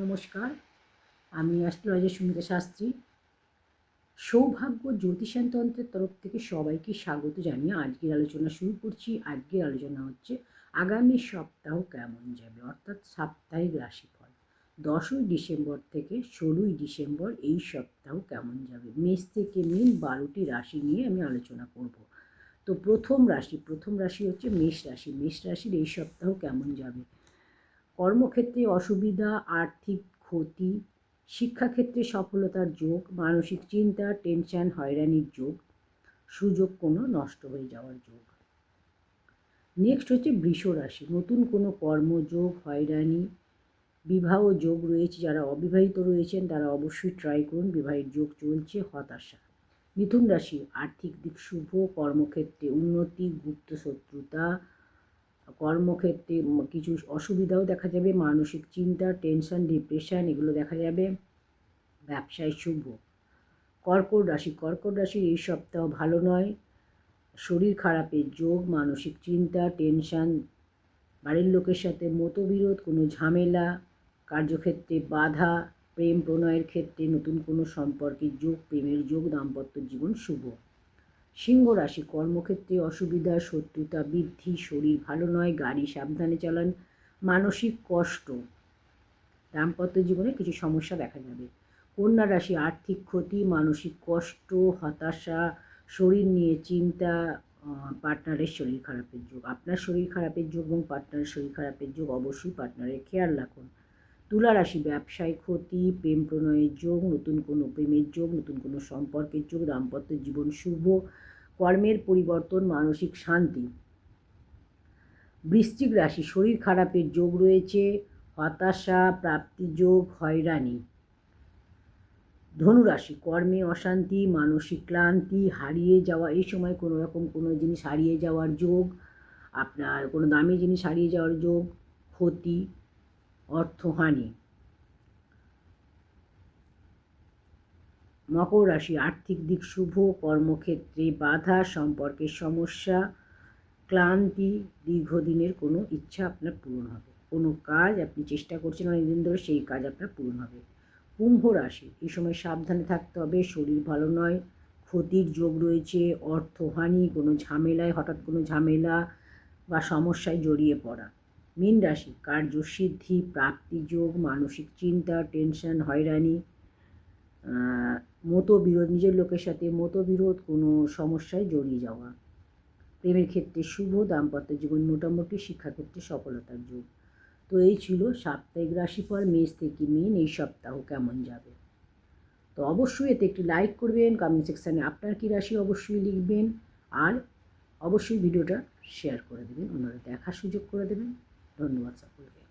নমস্কার, আমি অ্যাস্ট্রোলজার সুমিতা শাস্ত্রী। সৌভাগ্য জ্যোতিষায়ন তন্ত্রের তরফ থেকে সবাইকে স্বাগত জানিয়ে আজকের আলোচনা শুরু করছি। আজকের আলোচনা হচ্ছে আগামী সপ্তাহ কেমন যাবে, অর্থাৎ সাপ্তাহিক রাশিফল 10ই ডিসেম্বর থেকে 16ই ডিসেম্বর এই সপ্তাহ কেমন যাবে। মেষ থেকে মীন 12টি রাশি নিয়ে আমি আলোচনা করব। তো প্রথম রাশি হচ্ছে মেষ রাশি। মেষ রাশির এই সপ্তাহ কেমন যাবে। কর্মক্ষেত্রে অসুবিধা, আর্থিক ক্ষতি, শিক্ষাক্ষেত্রে সফলতার যোগ, মানসিক চিন্তা, টেনশন, হয়রানির যোগ, সুযোগ কোনো নষ্ট হয়ে যাওয়ার যোগ। নেক্সট হচ্ছে বৃষ রাশি। নতুন কোনো কর্মযোগ, হয়রানি, বিবাহ যোগ রয়েছে। যারা অবিবাহিত রয়েছেন তারা অবশ্যই ট্রাই করুন, বিবাহের যোগ চলছে। হতাশা। মিথুন রাশি। আর্থিক দিক শুভ, কর্মক্ষেত্রে উন্নতি, গুপ্ত শত্রুতা, কর্মক্ষেত্রে কিছু অসুবিধাও দেখা যাবে, মানসিক চিন্তা, টেনশন, ডিপ্রেশন এগুলো দেখা যাবে। ব্যবসায় শুভ। কর্কট রাশির এই সপ্তাহ ভালো নয়, শরীর খারাপের যোগ, মানসিক চিন্তা, টেনশন, বাড়ির লোকের সাথে মতবিরোধ, কোনো ঝামেলা, কার্যক্ষেত্রে বাধা, প্রেম প্রণয়ের ক্ষেত্রে নতুন কোনো সম্পর্কের যোগ, প্রেমের যোগ, দাম্পত্য জীবন শুভ। সিংহ রাশি। কর্মক্ষেত্রে অসুবিধা, শত্রুতা বৃদ্ধি, শরীর ভালো নয়, গাড়ি সাবধানে চালান, মানসিক কষ্ট, দাম্পত্য জীবনে কিছু সমস্যা দেখা যাবে। কন্যা রাশি। আর্থিক ক্ষতি, মানসিক কষ্ট, হতাশা, শরীর নিয়ে চিন্তা, পার্টনারের শরীর খারাপের যোগ। আপনার শরীর খারাপের যোগ এবং পার্টনারের শরীর খারাপের যোগ, অবশ্যই পার্টনারের খেয়াল রাখুন। তুলা রাশি। ব্যবসায় ক্ষতি, প্রেম প্রণয়ের যোগ, নতুন কোনো প্রেমের যোগ, নতুন কোনো সম্পর্কের যোগ, দাম্পত্য জীবন শুভ, কর্মের পরিবর্তন, মানসিক শান্তি। বৃশ্চিক রাশি। শরীর খারাপের যোগ রয়েছে, হতাশা, প্রাপ্তি যোগ, হয়রানি। ধনুরাশি। কর্মে অশান্তি, মানসিক ক্লান্তি, হারিয়ে যাওয়া, এই সময় কোনো রকম কোনো জিনিস হারিয়ে যাওয়ার যোগ, আপনার কোনো দামি জিনিস হারিয়ে যাওয়ার যোগ, ক্ষতি, অর্থহানি। মকর রাশি। আর্থিক দিক শুভ, কর্মক্ষেত্রে বাধা, সম্পর্কের সমস্যা, ক্লান্তি, দীর্ঘদিনের কোনো ইচ্ছা আপনার পূরণ হবে। কোনো কাজ আপনি চেষ্টা করছেন অনেকদিন ধরে, সেই কাজ আপনার পূরণ হবে। কুম্ভ রাশি। এই সময় সাবধানে থাকতে হবে, শরীর ভালো নয়, ক্ষতির যোগ রয়েছে, অর্থহানি, কোনো ঝামেলায়, হঠাৎ কোনো ঝামেলা বা সমস্যায় জড়িয়ে পড়া। মীন রাশি। কার্যসিদ্ধি, প্রাপ্তিযোগ, মানসিক চিন্তা, টেনশন, হয়রানি, মতবিরোধ, নিজের লোকের সাথে মতবিরোধ, কোনো সমস্যায় জড়িয়ে যাওয়া। প্রেমের ক্ষেত্রে শুভ, দাম্পত্য জীবন মোটামুটি, শিক্ষাক্ষেত্রে সফলতার যোগ। তো এই ছিল সাপ্তাহিক রাশিফল মেষ থেকে মীন এই সপ্তাহ কেমন যাবে। তো অবশ্যই এতে একটি লাইক করবেন, কমেন্ট সেকশানে আপনার কী রাশি অবশ্যই লিখবেন, আর অবশ্যই ভিডিওটা শেয়ার করে দেবেন, ওনারা দেখার সুযোগ করে দেবেন। ধন্যবাদ সকলকে।